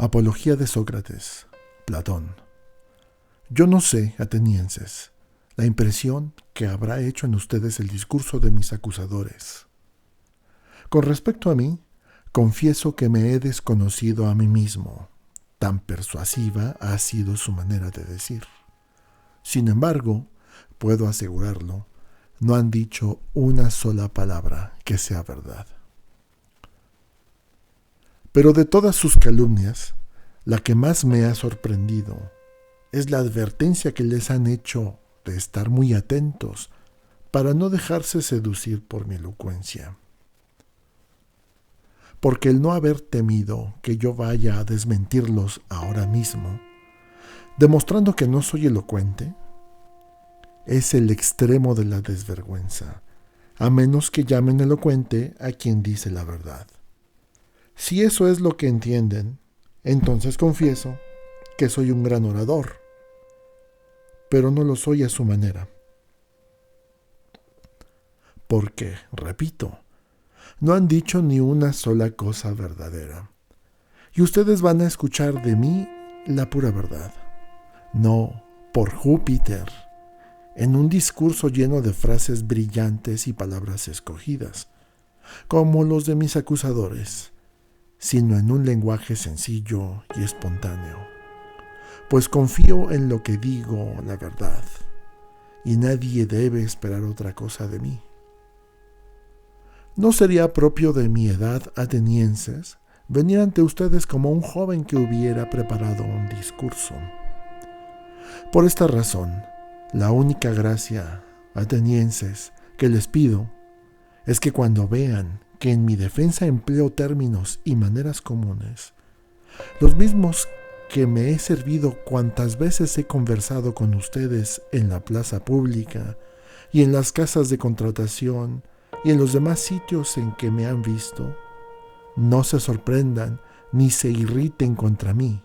Apología de Sócrates, Platón. Yo no sé, atenienses, la impresión que habrá hecho en ustedes el discurso de mis acusadores. Con respecto a mí, confieso que me he desconocido a mí mismo. Tan persuasiva ha sido su manera de decir. Sin embargo, puedo asegurarlo, no han dicho una sola palabra que sea verdad. Pero de todas sus calumnias, la que más me ha sorprendido es la advertencia que les han hecho de estar muy atentos para no dejarse seducir por mi elocuencia. Porque el no haber temido que yo vaya a desmentirlos ahora mismo, demostrando que no soy elocuente, es el extremo de la desvergüenza, a menos que llamen elocuente a quien dice la verdad. Si eso es lo que entienden, entonces confieso que soy un gran orador, pero no lo soy a su manera. Porque, repito, no han dicho ni una sola cosa verdadera. Y ustedes van a escuchar de mí la pura verdad. No, por Júpiter, en un discurso lleno de frases brillantes y palabras escogidas, como los de mis acusadores, sino en un lenguaje sencillo y espontáneo. Pues confío en lo que digo, la verdad, y nadie debe esperar otra cosa de mí. ¿No sería propio de mi edad, atenienses, venir ante ustedes como un joven que hubiera preparado un discurso? Por esta razón, la única gracia, atenienses, que les pido es que cuando vean que en mi defensa empleo términos y maneras comunes, los mismos que me he servido cuantas veces he conversado con ustedes en la plaza pública y en las casas de contratación y en los demás sitios en que me han visto, no se sorprendan ni se irriten contra mí,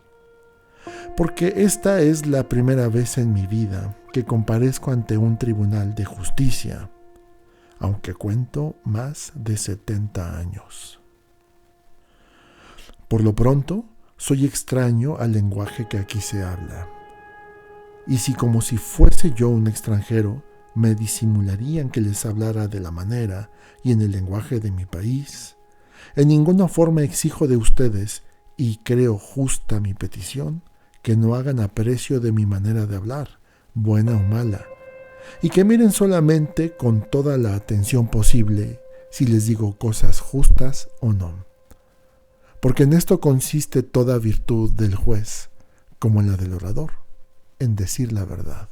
porque esta es la primera vez en mi vida que comparezco ante un tribunal de justicia, aunque cuento más de 70 años. Por lo pronto, soy extraño al lenguaje que aquí se habla. Y si como si fuese yo un extranjero, me disimularían que les hablara de la manera y en el lenguaje de mi país, en ninguna forma exijo de ustedes, y creo justa mi petición, que no hagan aprecio de mi manera de hablar, buena o mala, y que miren solamente con toda la atención posible si les digo cosas justas o no. Porque en esto consiste toda virtud del juez, como en la del orador, en decir la verdad.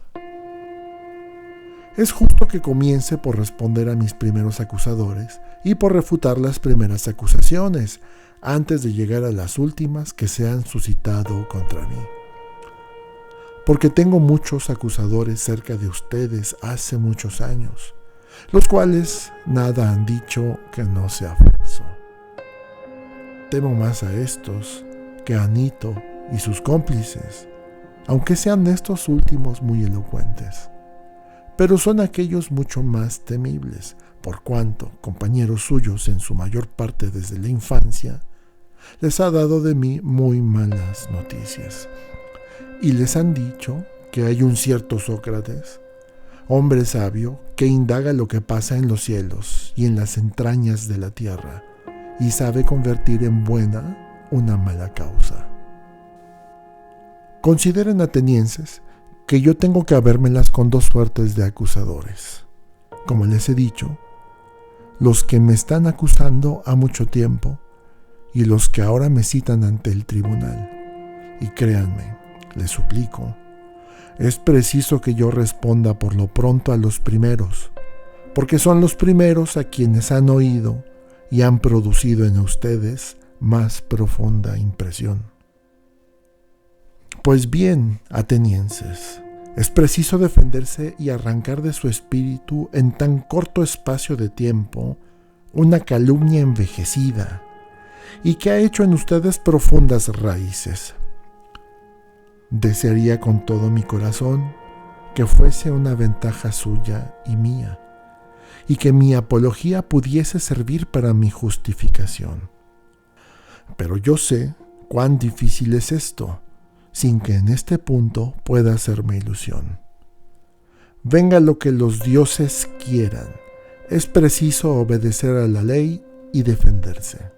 Es justo que comience por responder a mis primeros acusadores y por refutar las primeras acusaciones, antes de llegar a las últimas que se han suscitado contra mí. Porque tengo muchos acusadores cerca de ustedes hace muchos años, los cuales nada han dicho que no sea falso. Temo más a estos que a Nito y sus cómplices, aunque sean estos últimos muy elocuentes. Pero son aquellos mucho más temibles, por cuanto, compañeros suyos en su mayor parte desde la infancia, les ha dado de mí muy malas noticias. Y les han dicho que hay un cierto Sócrates, hombre sabio, que indaga lo que pasa en los cielos y en las entrañas de la tierra, y sabe convertir en buena una mala causa. Consideren, atenienses, que yo tengo que habérmelas con dos suertes de acusadores. Como les he dicho, los que me están acusando ha mucho tiempo y los que ahora me citan ante el tribunal. Y créanme, les suplico, es preciso que yo responda por lo pronto a los primeros, porque son los primeros a quienes han oído y han producido en ustedes más profunda impresión. Pues bien, atenienses, es preciso defenderse y arrancar de su espíritu en tan corto espacio de tiempo una calumnia envejecida y que ha hecho en ustedes profundas raíces. Desearía con todo mi corazón que fuese una ventaja suya y mía, y que mi apología pudiese servir para mi justificación. Pero yo sé cuán difícil es esto, sin que en este punto pueda hacerme ilusión. Venga lo que los dioses quieran, es preciso obedecer a la ley y defenderse.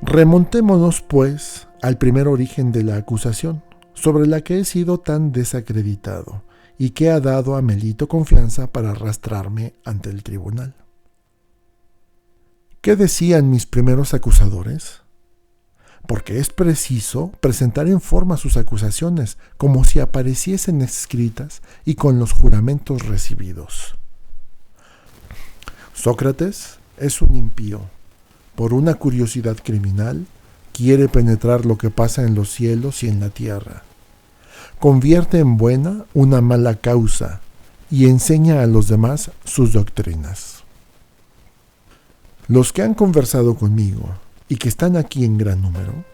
Remontémonos, pues, al primer origen de la acusación, sobre la que he sido tan desacreditado y que ha dado a Melito confianza para arrastrarme ante el tribunal. ¿Qué decían mis primeros acusadores? Porque es preciso presentar en forma sus acusaciones como si apareciesen escritas y con los juramentos recibidos. Sócrates es un impío. Por una curiosidad criminal, quiere penetrar lo que pasa en los cielos y en la tierra. Convierte en buena una mala causa y enseña a los demás sus doctrinas. Los que han conversado conmigo y que están aquí en gran número,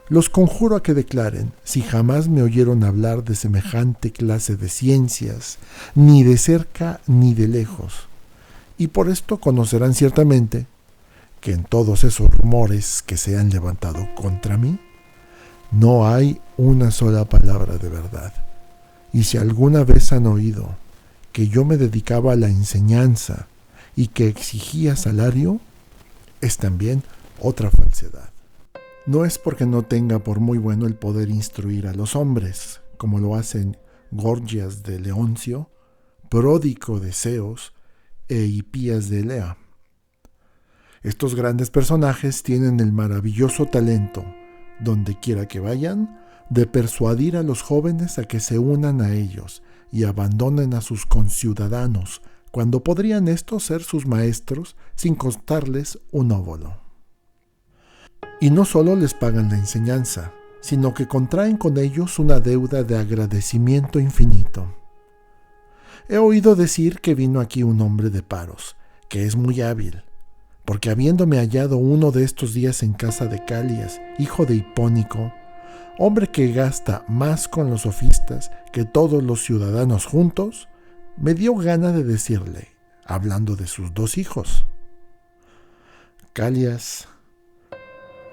los conjuro a que declaren si jamás me oyeron hablar de semejante clase de ciencias, ni de cerca ni de lejos, y por esto conocerán ciertamente que en todos esos rumores que se han levantado contra mí, no hay una sola palabra de verdad. Y si alguna vez han oído que yo me dedicaba a la enseñanza y que exigía salario, es también otra falsedad. No es porque no tenga por muy bueno el poder instruir a los hombres, como lo hacen Gorgias de Leoncio, Pródico de Zeus e Hipías de Elea. Estos grandes personajes tienen el maravilloso talento, donde quiera que vayan, de persuadir a los jóvenes a que se unan a ellos y abandonen a sus conciudadanos, cuando podrían estos ser sus maestros sin costarles un óbolo. Y no solo les pagan la enseñanza, sino que contraen con ellos una deuda de agradecimiento infinito. He oído decir que vino aquí un hombre de Paros, que es muy hábil, porque habiéndome hallado uno de estos días en casa de Calias, hijo de Hipónico, hombre que gasta más con los sofistas que todos los ciudadanos juntos, me dio gana de decirle, hablando de sus dos hijos: Calias,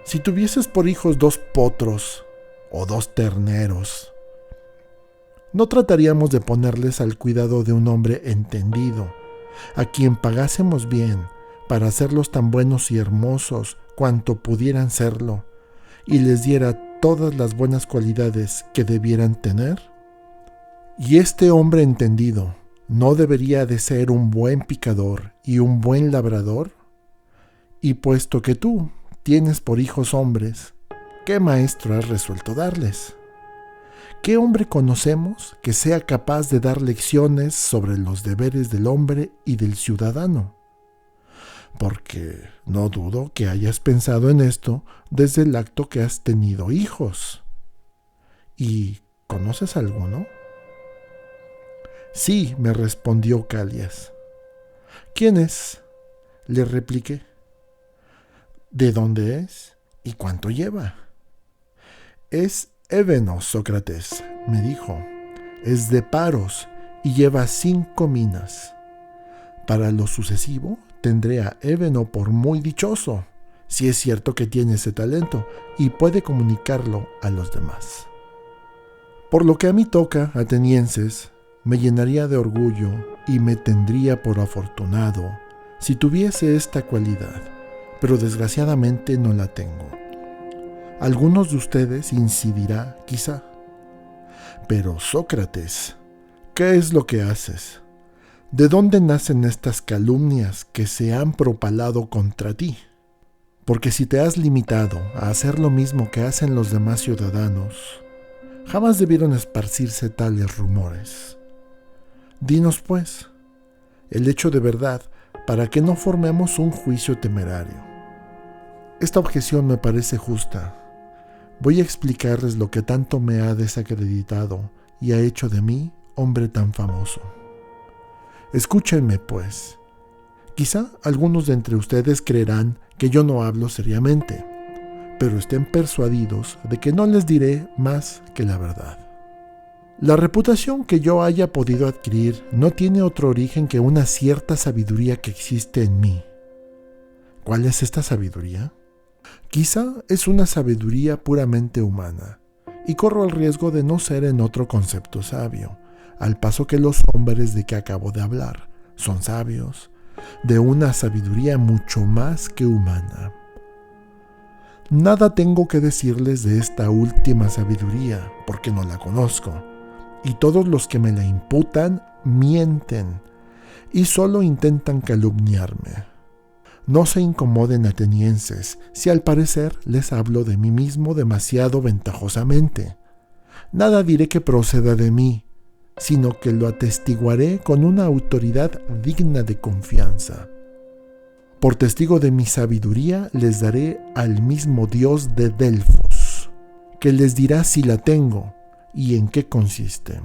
si tuvieses por hijos 2 potros o 2 terneros, ¿no trataríamos de ponerles al cuidado de un hombre entendido, a quien pagásemos bien, para hacerlos tan buenos y hermosos cuanto pudieran serlo, y les diera todas las buenas cualidades que debieran tener? Y este hombre entendido, ¿no debería de ser un buen picador y un buen labrador? Y puesto que tú tienes por hijos hombres, ¿qué maestro has resuelto darles? ¿Qué hombre conocemos que sea capaz de dar lecciones sobre los deberes del hombre y del ciudadano? Porque no dudo que hayas pensado en esto desde el acto que has tenido hijos. ¿Y conoces alguno? Sí, me respondió Calias. ¿Quién es? Le repliqué. ¿De dónde es? ¿Y cuánto lleva? Es ébeno, Sócrates, me dijo. Es de Paros y lleva 5 minas. Para lo sucesivo tendré a ébeno por muy dichoso, si es cierto que tiene ese talento y puede comunicarlo a los demás. Por lo que a mí toca, atenienses, me llenaría de orgullo y me tendría por afortunado si tuviese esta cualidad, pero desgraciadamente no la tengo. Algunos de ustedes incidirá, quizá. Pero Sócrates, ¿qué es lo que haces? ¿De dónde nacen estas calumnias que se han propalado contra ti? Porque si te has limitado a hacer lo mismo que hacen los demás ciudadanos, jamás debieron esparcirse tales rumores. Dinos, pues, el hecho de verdad, para que no formemos un juicio temerario. Esta objeción me parece justa. Voy a explicarles lo que tanto me ha desacreditado y ha hecho de mí hombre tan famoso. Escúchenme, pues. Quizá algunos de entre ustedes creerán que yo no hablo seriamente, pero estén persuadidos de que no les diré más que la verdad. La reputación que yo haya podido adquirir no tiene otro origen que una cierta sabiduría que existe en mí. ¿Cuál es esta sabiduría? Quizá es una sabiduría puramente humana, y corro el riesgo de no ser en otro concepto sabio, al paso que los hombres de que acabo de hablar son sabios, de una sabiduría mucho más que humana. Nada tengo que decirles de esta última sabiduría, porque no la conozco, y todos los que me la imputan mienten, y solo intentan calumniarme. No se incomoden, atenienses, si al parecer les hablo de mí mismo demasiado ventajosamente. Nada diré que proceda de mí, sino que lo atestiguaré con una autoridad digna de confianza. Por testigo de mi sabiduría les daré al mismo dios de Delfos, que les dirá si la tengo y en qué consiste.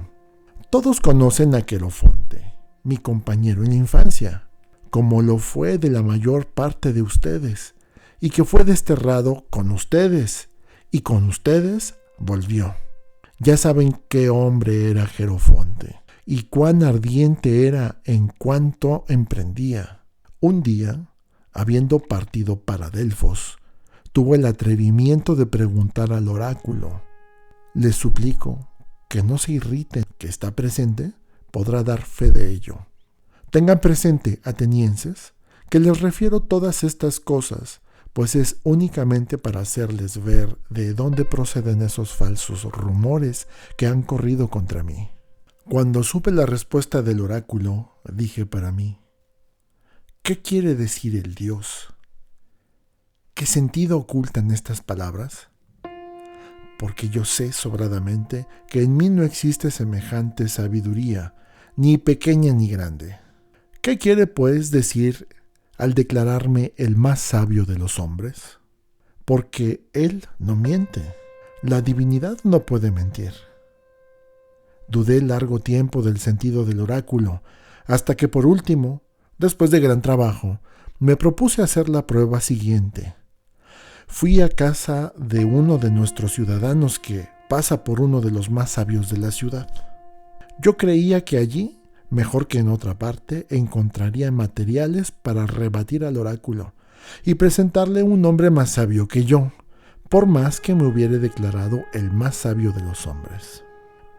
Todos conocen a Querofonte, mi compañero en la infancia, como lo fue de la mayor parte de ustedes, y que fue desterrado con ustedes, y con ustedes volvió. Ya saben qué hombre era Querofonte, y cuán ardiente era en cuanto emprendía. Un día, habiendo partido para Delfos, tuvo el atrevimiento de preguntar al oráculo: les suplico que no se irriten, que está presente, podrá dar fe de ello. Tengan presente, atenienses, que les refiero todas estas cosas, pues es únicamente para hacerles ver de dónde proceden esos falsos rumores que han corrido contra mí. Cuando supe la respuesta del oráculo, dije para mí: ¿qué quiere decir el Dios? ¿Qué sentido ocultan estas palabras? Porque yo sé sobradamente que en mí no existe semejante sabiduría, ni pequeña ni grande. ¿Qué quiere, pues, decir al declararme el más sabio de los hombres? Porque Él no miente. La divinidad no puede mentir. Dudé largo tiempo del sentido del oráculo, hasta que por último, después de gran trabajo, me propuse hacer la prueba siguiente. Fui a casa de uno de nuestros ciudadanos que pasa por uno de los más sabios de la ciudad. Yo creía que allí, mejor que en otra parte, encontraría materiales para rebatir al oráculo y presentarle un hombre más sabio que yo, por más que me hubiere declarado el más sabio de los hombres.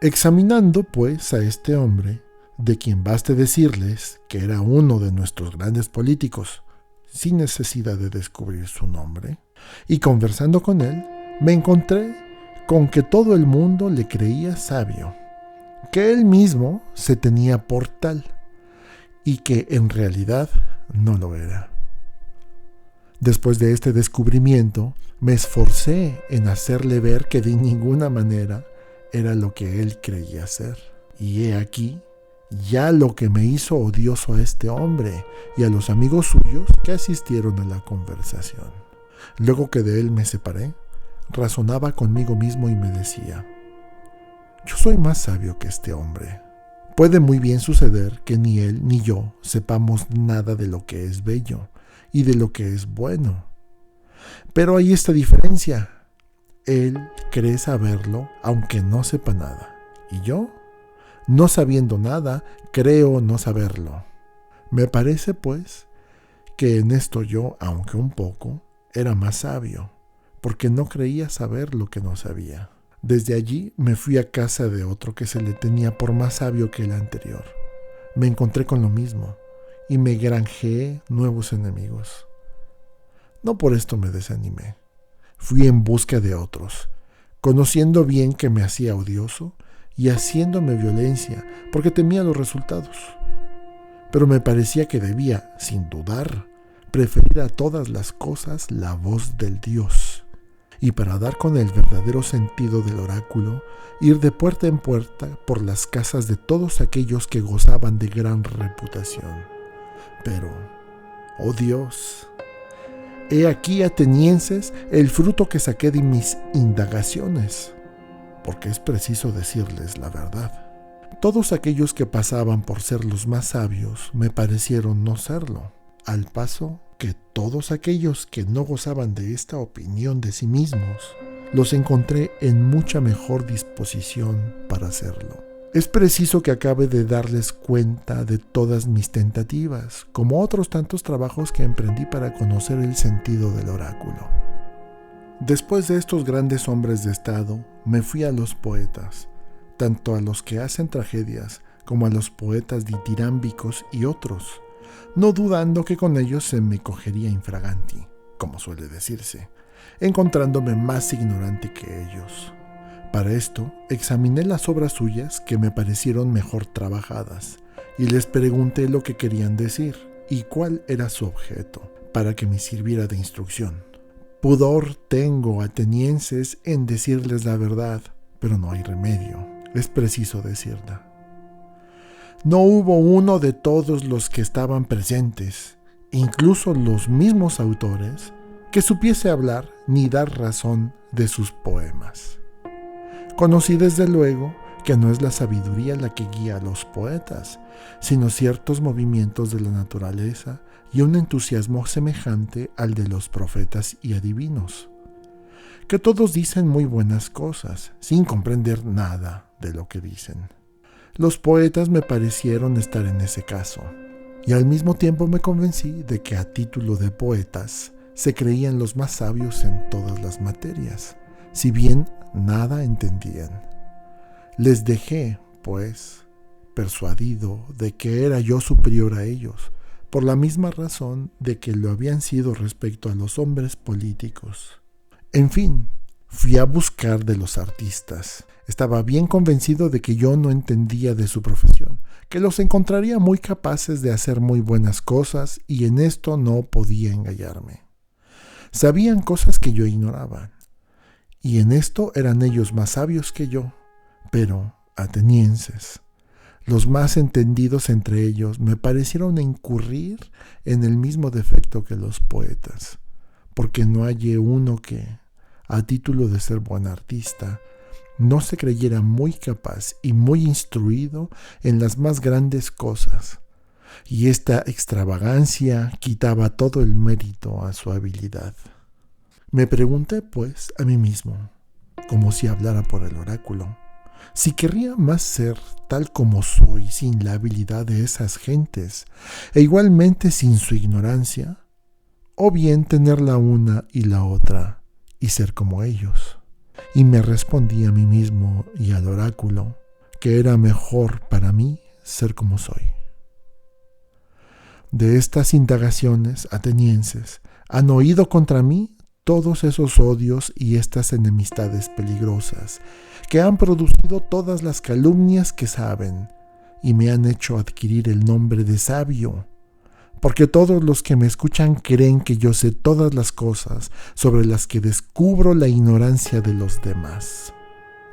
Examinando, pues, a este hombre, de quien baste decirles que era uno de nuestros grandes políticos, sin necesidad de descubrir su nombre, y conversando con él, me encontré con que todo el mundo le creía sabio, que él mismo se tenía por tal, y que en realidad no lo era. Después de este descubrimiento, me esforcé en hacerle ver que de ninguna manera era lo que él creía ser. Y he aquí ya lo que me hizo odioso a este hombre y a los amigos suyos que asistieron a la conversación. Luego que de él me separé, razonaba conmigo mismo y me decía: yo soy más sabio que este hombre. Puede muy bien suceder que ni él ni yo sepamos nada de lo que es bello y de lo que es bueno. Pero hay esta diferencia. Él cree saberlo aunque no sepa nada. Y yo, no sabiendo nada, creo no saberlo. Me parece, pues, que en esto yo, aunque un poco, era más sabio, porque no creía saber lo que no sabía. Desde allí me fui a casa de otro que se le tenía por más sabio que el anterior. Me encontré con lo mismo y me granjeé nuevos enemigos. No por esto me desanimé. Fui en busca de otros, conociendo bien que me hacía odioso y haciéndome violencia porque temía los resultados. Pero me parecía que debía, sin dudar, preferir a todas las cosas la voz del Dios. Y para dar con el verdadero sentido del oráculo, ir de puerta en puerta por las casas de todos aquellos que gozaban de gran reputación. Pero, oh Dios, he aquí, atenienses, el fruto que saqué de mis indagaciones, porque es preciso decirles la verdad. Todos aquellos que pasaban por ser los más sabios me parecieron no serlo, al paso que todos aquellos que no gozaban de esta opinión de sí mismos, los encontré en mucha mejor disposición para hacerlo. Es preciso que acabe de darles cuenta de todas mis tentativas, como otros tantos trabajos que emprendí para conocer el sentido del oráculo. Después de estos grandes hombres de Estado, me fui a los poetas, tanto a los que hacen tragedias como a los poetas ditirámbicos y otros, no dudando que con ellos se me cogería infraganti, como suele decirse, encontrándome más ignorante que ellos. Para esto, examiné las obras suyas que me parecieron mejor trabajadas y les pregunté lo que querían decir y cuál era su objeto, para que me sirviera de instrucción. Pudor tengo, atenienses, en decirles la verdad, pero no hay remedio, es preciso decirla. No hubo uno de todos los que estaban presentes, incluso los mismos autores, que supiese hablar ni dar razón de sus poemas. Conocí desde luego que no es la sabiduría la que guía a los poetas, sino ciertos movimientos de la naturaleza y un entusiasmo semejante al de los profetas y adivinos, que todos dicen muy buenas cosas, sin comprender nada de lo que dicen. Los poetas me parecieron estar en ese caso, y al mismo tiempo me convencí de que a título de poetas se creían los más sabios en todas las materias, si bien nada entendían. Les dejé, pues, persuadido de que era yo superior a ellos, por la misma razón de que lo habían sido respecto a los hombres políticos. En fin, fui a buscar de los artistas. Estaba bien convencido de que yo no entendía de su profesión, que los encontraría muy capaces de hacer muy buenas cosas y en esto no podía engañarme. Sabían cosas que yo ignoraba, y en esto eran ellos más sabios que yo, pero atenienses, los más entendidos entre ellos, me parecieron incurrir en el mismo defecto que los poetas, porque no hallé uno que, a título de ser buen artista, no se creyera muy capaz y muy instruido en las más grandes cosas, y esta extravagancia quitaba todo el mérito a su habilidad. Me pregunté, pues, a mí mismo, como si hablara por el oráculo, si querría más ser tal como soy sin la habilidad de esas gentes, e igualmente sin su ignorancia, o bien tener la una y la otra y ser como ellos. Y me respondí a mí mismo y al oráculo que era mejor para mí ser como soy. De estas indagaciones atenienses han oído contra mí todos esos odios y estas enemistades peligrosas, que han producido todas las calumnias que saben, y me han hecho adquirir el nombre de sabio, porque todos los que me escuchan creen que yo sé todas las cosas sobre las que descubro la ignorancia de los demás.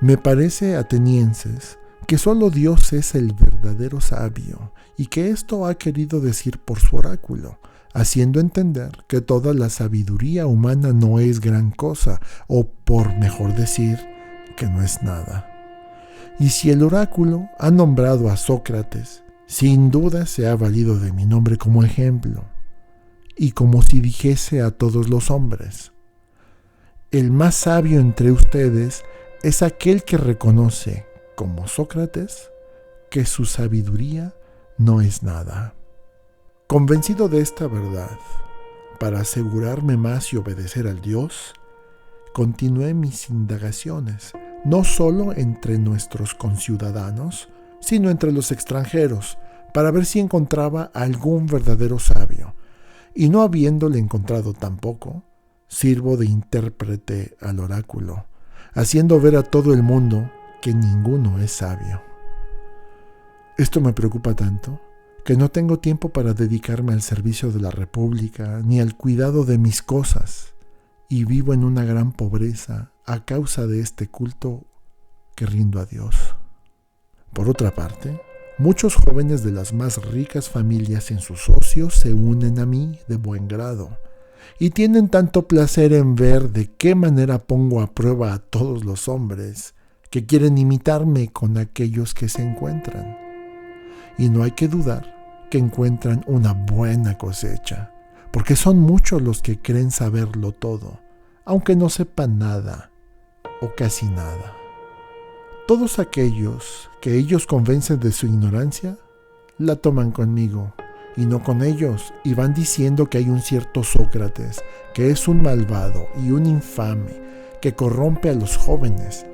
Me parece, atenienses, que solo Dios es el verdadero sabio, y que esto ha querido decir por su oráculo, haciendo entender que toda la sabiduría humana no es gran cosa, o por mejor decir, que no es nada. Y si el oráculo ha nombrado a Sócrates, sin duda se ha valido de mi nombre como ejemplo, y como si dijese a todos los hombres: el más sabio entre ustedes es aquel que reconoce, como Sócrates, que su sabiduría no es nada. Convencido de esta verdad, para asegurarme más y obedecer al Dios, continué mis indagaciones, no solo entre nuestros conciudadanos, sino entre los extranjeros, para ver si encontraba algún verdadero sabio, y no habiéndole encontrado tampoco, sirvo de intérprete al oráculo, haciendo ver a todo el mundo que ninguno es sabio. Esto me preocupa tanto que no tengo tiempo para dedicarme al servicio de la República ni al cuidado de mis cosas, y vivo en una gran pobreza a causa de este culto que rindo a Dios. Por otra parte, muchos jóvenes de las más ricas familias en sus ocios se unen a mí de buen grado, y tienen tanto placer en ver de qué manera pongo a prueba a todos los hombres, que quieren imitarme con aquellos que se encuentran. Y no hay que dudar que encuentran una buena cosecha, porque son muchos los que creen saberlo todo, aunque no sepan nada o casi nada. Todos aquellos que ellos convencen de su ignorancia, la toman conmigo y no con ellos, y van diciendo que hay un cierto Sócrates, que es un malvado y un infame, que corrompe a los jóvenes,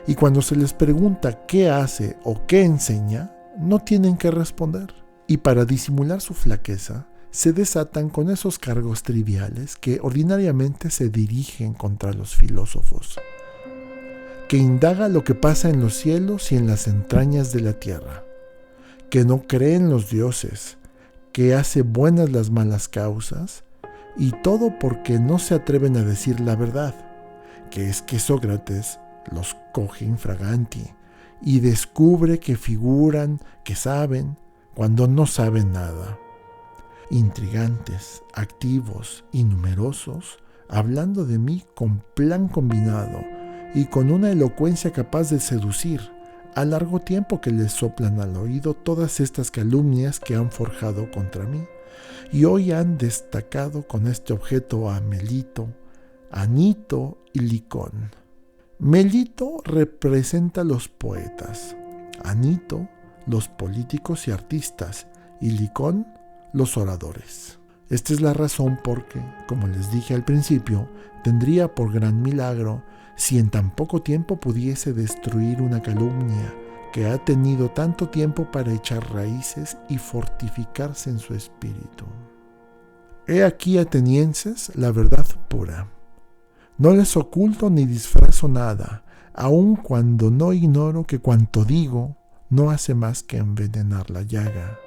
y cuando se les pregunta qué hace o qué enseña, no tienen que responder. Y para disimular su flaqueza, se desatan con esos cargos triviales que ordinariamente se dirigen contra los filósofos, que indaga lo que pasa en los cielos y en las entrañas de la tierra, que no cree en los dioses, que hace buenas las malas causas, y todo porque no se atreven a decir la verdad, que es que Sócrates los coge infraganti y descubre que figuran, que saben, cuando no saben nada. Intrigantes, activos y numerosos, hablando de mí con plan combinado y con una elocuencia capaz de seducir, a largo tiempo que les soplan al oído todas estas calumnias que han forjado contra mí, y hoy han destacado con este objeto a Melito, Anito y Licón. Melito representa a los poetas, Anito los políticos y artistas, y Licón los oradores. Esta es la razón porque, como les dije al principio, tendría por gran milagro si en tan poco tiempo pudiese destruir una calumnia que ha tenido tanto tiempo para echar raíces y fortificarse en su espíritu. He aquí, atenienses, la verdad pura. No les oculto ni disfrazo nada, aun cuando no ignoro que cuanto digo no hace más que envenenar la llaga.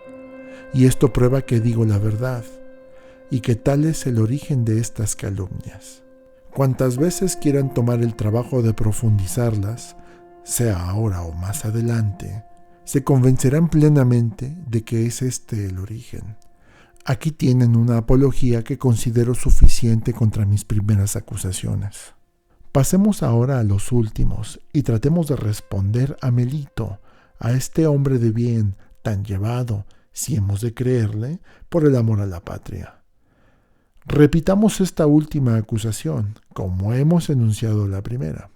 Y esto prueba que digo la verdad, y que tal es el origen de estas calumnias. Cuantas veces quieran tomar el trabajo de profundizarlas, sea ahora o más adelante, se convencerán plenamente de que es este el origen. Aquí tienen una apología que considero suficiente contra mis primeras acusaciones. Pasemos ahora a los últimos y tratemos de responder a Melito, a este hombre de bien tan llevado, si hemos de creerle, por el amor a la patria. Repitamos esta última acusación, como hemos enunciado la primera.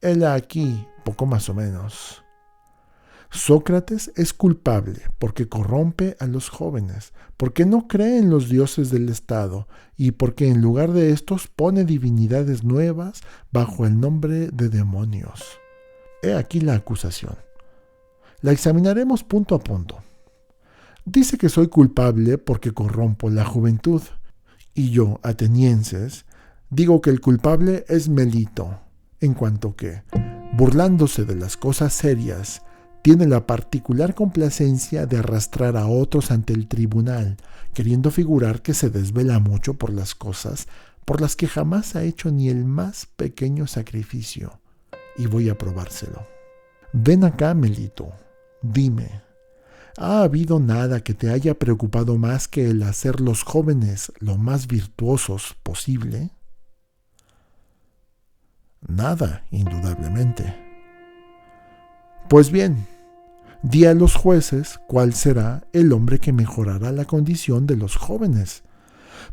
Hela aquí, poco más o menos. Sócrates es culpable porque corrompe a los jóvenes, porque no cree en los dioses del Estado y porque en lugar de estos pone divinidades nuevas bajo el nombre de demonios. He aquí la acusación. La examinaremos punto a punto. Dice que soy culpable porque corrompo la juventud. Y yo, atenienses, digo que el culpable es Melito, en cuanto que, burlándose de las cosas serias, tiene la particular complacencia de arrastrar a otros ante el tribunal, queriendo figurar que se desvela mucho por las cosas por las que jamás ha hecho ni el más pequeño sacrificio, y voy a probárselo. Ven acá, Melito, dime. ¿Ha habido nada que te haya preocupado más que el hacer los jóvenes lo más virtuosos posible? Nada, indudablemente. Pues bien, di a los jueces cuál será el hombre que mejorará la condición de los jóvenes,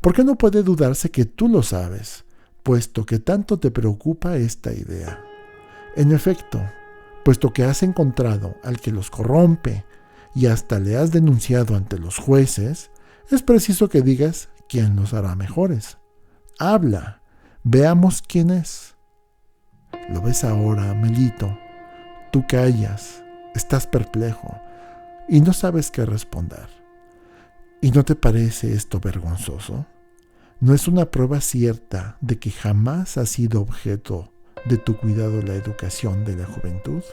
porque no puede dudarse que tú lo sabes, puesto que tanto te preocupa esta idea. En efecto, puesto que has encontrado al que los corrompe, y hasta le has denunciado ante los jueces, es preciso que digas quién los hará mejores. Habla, veamos quién es. ¿Lo ves ahora, Melito? Tú callas, estás perplejo y no sabes qué responder. ¿Y no te parece esto vergonzoso? ¿No es una prueba cierta de que jamás ha sido objeto de tu cuidado la educación de la juventud?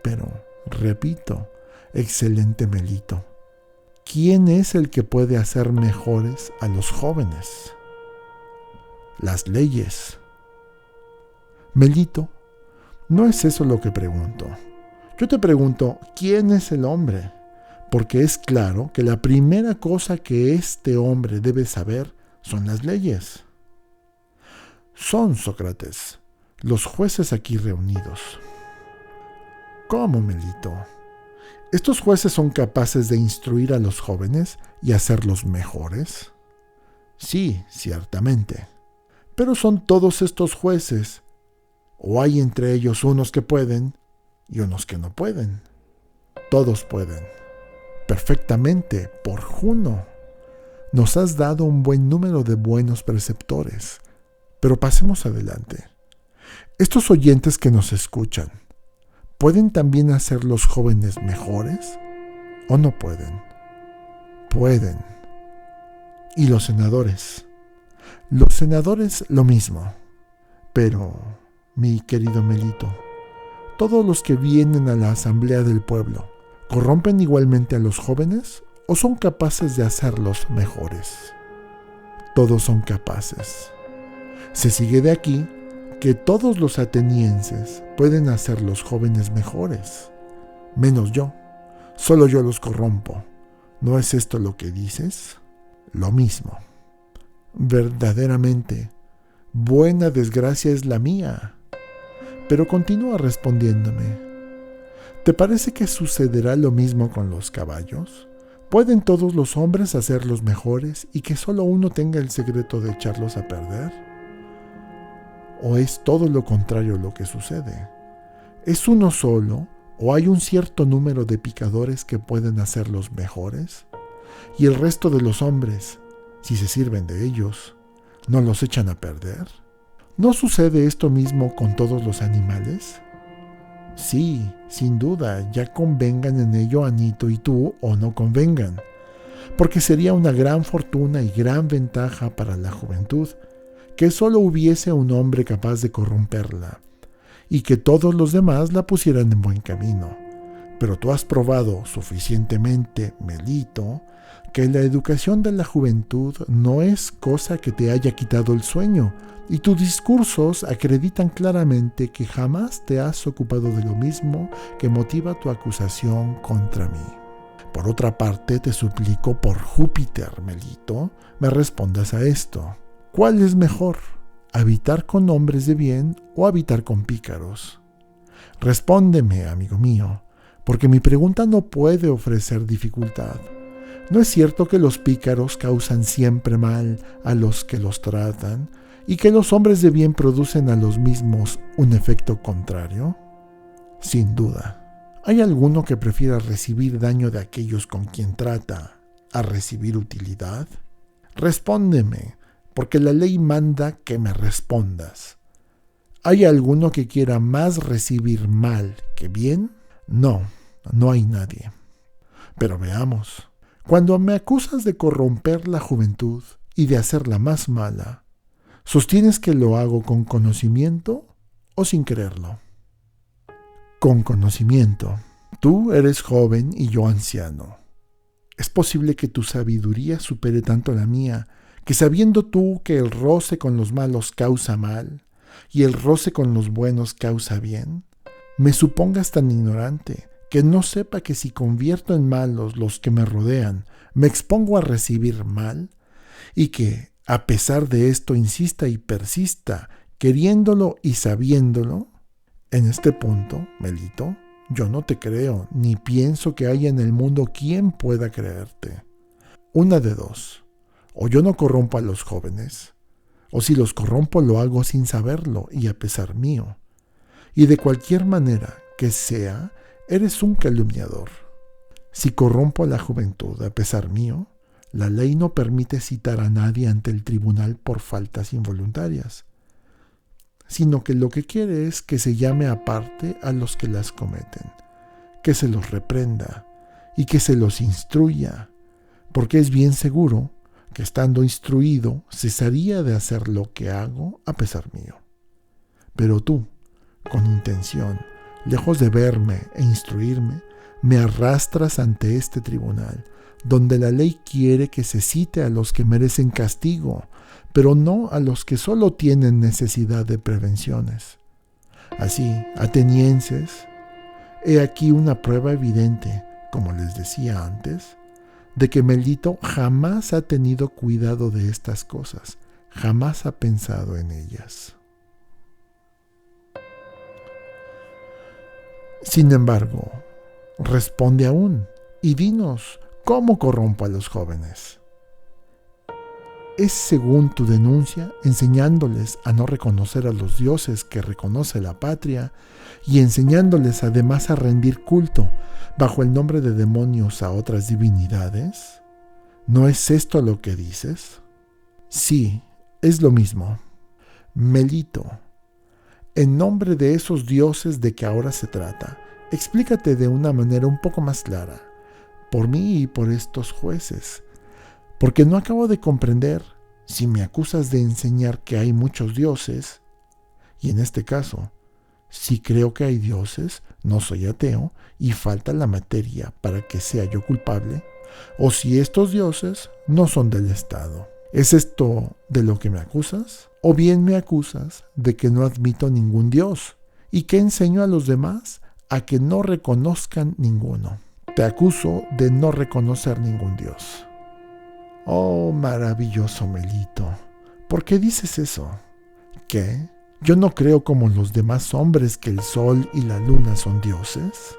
Pero, repito, excelente Melito, ¿quién es el que puede hacer mejores a los jóvenes? Las leyes. Melito, no es eso lo que pregunto. Yo te pregunto, ¿quién es el hombre? Porque es claro que la primera cosa que este hombre debe saber son las leyes. Son, Sócrates, los jueces aquí reunidos. ¿Cómo, Melito? ¿Estos jueces son capaces de instruir a los jóvenes y hacerlos mejores? Sí, ciertamente. Pero son todos estos jueces, ¿O hay entre ellos unos que pueden y unos que no pueden? Todos pueden. Perfectamente, por Juno. Nos has dado un buen número de buenos preceptores. Pero pasemos adelante. Estos oyentes que nos escuchan, ¿pueden también hacer los jóvenes mejores o no pueden? Pueden. ¿Y los senadores? Los senadores lo mismo. Pero, mi querido Melito, ¿todos los que vienen a la asamblea del pueblo corrompen igualmente a los jóvenes o son capaces de hacerlos mejores? Todos son capaces. Se sigue de aquí que todos los atenienses pueden hacer los jóvenes mejores, menos yo. Solo yo los corrompo. ¿No es esto lo que dices? Lo mismo. Verdaderamente, buena desgracia es la mía. Pero continúa respondiéndome. ¿Te parece que sucederá lo mismo con los caballos? ¿Pueden todos los hombres hacerlos mejores y que solo uno tenga el secreto de echarlos a perder? ¿O es todo lo contrario lo que sucede? ¿Es uno solo o hay un cierto número de picadores que pueden hacerlos mejores? ¿Y el resto de los hombres, si se sirven de ellos, no los echan a perder? ¿No sucede esto mismo con todos los animales? Sí, sin duda, ya convengan en ello Anito y tú o no convengan, porque sería una gran fortuna y gran ventaja para la juventud que solo hubiese un hombre capaz de corromperla y que todos los demás la pusieran en buen camino. Pero tú has probado suficientemente, Melito, que la educación de la juventud no es cosa que te haya quitado el sueño, y tus discursos acreditan claramente que jamás te has ocupado de lo mismo que motiva tu acusación contra mí. Por otra parte, te suplico por Júpiter, Melito, me respondas a esto. ¿Cuál es mejor, habitar con hombres de bien o habitar con pícaros? Respóndeme, amigo mío, porque mi pregunta no puede ofrecer dificultad. ¿No es cierto que los pícaros causan siempre mal a los que los tratan y que los hombres de bien producen a los mismos un efecto contrario? Sin duda. ¿Hay alguno que prefiera recibir daño de aquellos con quien trata a recibir utilidad? Respóndeme, porque la ley manda que me respondas. ¿Hay alguno que quiera más recibir mal que bien? No, no hay nadie. Pero veamos. Cuando me acusas de corromper la juventud y de hacerla más mala, ¿sostienes que lo hago con conocimiento o sin quererlo? Con conocimiento. Tú eres joven y yo anciano. ¿Es posible que tu sabiduría supere tanto la mía, que sabiendo tú que el roce con los malos causa mal y el roce con los buenos causa bien, me supongas tan ignorante que no sepa que si convierto en malos los que me rodean, me expongo a recibir mal, y que, a pesar de esto, insista y persista, queriéndolo y sabiéndolo? En este punto, Melito, yo no te creo, ni pienso que haya en el mundo quien pueda creerte. Una de dos. O yo no corrompo a los jóvenes, o si los corrompo lo hago sin saberlo y a pesar mío. Y de cualquier manera que sea, eres un calumniador. Si corrompo a la juventud a pesar mío, la ley no permite citar a nadie ante el tribunal por faltas involuntarias, sino que lo que quiere es que se llame aparte a los que las cometen, que se los reprenda y que se los instruya, porque es bien seguro que estando instruido cesaría de hacer lo que hago a pesar mío. Pero tú, con intención, lejos de verme e instruirme, me arrastras ante este tribunal, donde la ley quiere que se cite a los que merecen castigo, pero no a los que solo tienen necesidad de prevenciones. Así, atenienses, he aquí una prueba evidente, como les decía antes, de que Melito jamás ha tenido cuidado de estas cosas, jamás ha pensado en ellas. Sin embargo, responde aún y dinos, ¿cómo corrompo a los jóvenes? es, según tu denuncia, enseñándoles a no reconocer a los dioses que reconoce la patria y enseñándoles además a rendir culto bajo el nombre de demonios a otras divinidades? ¿No es esto lo que dices? Sí, es lo mismo. Melito, en nombre de esos dioses de que ahora se trata, explícate de una manera un poco más clara, por mí y por estos jueces, porque no acabo de comprender si me acusas de enseñar que hay muchos dioses, y en este caso, si creo que hay dioses, no soy ateo y falta la materia para que sea yo culpable, o si estos dioses no son del Estado. ¿Es esto de lo que me acusas? ¿O bien me acusas de que no admito ningún dios y que enseño a los demás a que no reconozcan ninguno? Te acuso de no reconocer ningún dios. Oh, maravilloso Melito, ¿por qué dices eso? ¿Qué? ¿Yo no creo como los demás hombres que el sol y la luna son dioses?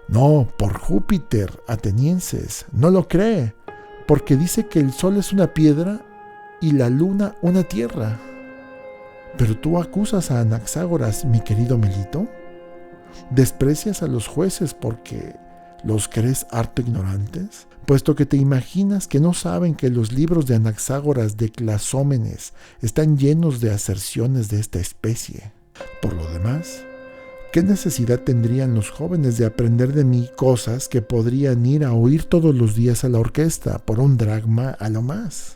No, por Júpiter, atenienses, no lo cree, porque dice que el sol es una piedra y la luna una tierra. Pero tú acusas a Anaxágoras, mi querido Melito. ¿Desprecias a los jueces porque los crees harto ignorantes? Puesto que te imaginas que no saben que los libros de Anaxágoras de Clasómenes están llenos de aserciones de esta especie. Por lo demás, ¿qué necesidad tendrían los jóvenes de aprender de mí cosas que podrían ir a oír todos los días a la orquesta por un dracma a lo más?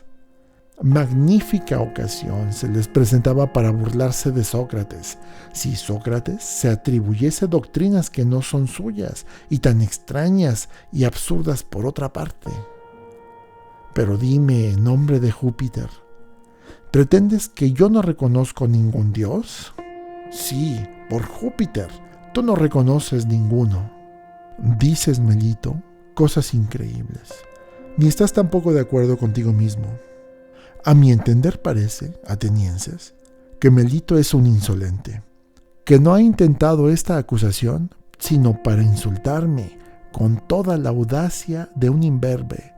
Magnífica ocasión se les presentaba para burlarse de Sócrates, si Sócrates se atribuyese doctrinas que no son suyas y tan extrañas y absurdas por otra parte. Pero dime, en nombre de Júpiter, ¿pretendes que yo no reconozco ningún dios? Sí, por Júpiter, tú no reconoces ninguno. Dices, Melito, cosas increíbles. Ni estás tampoco de acuerdo contigo mismo. A mi entender parece, atenienses, que Melito es un insolente, que no ha intentado esta acusación sino para insultarme con toda la audacia de un imberbe,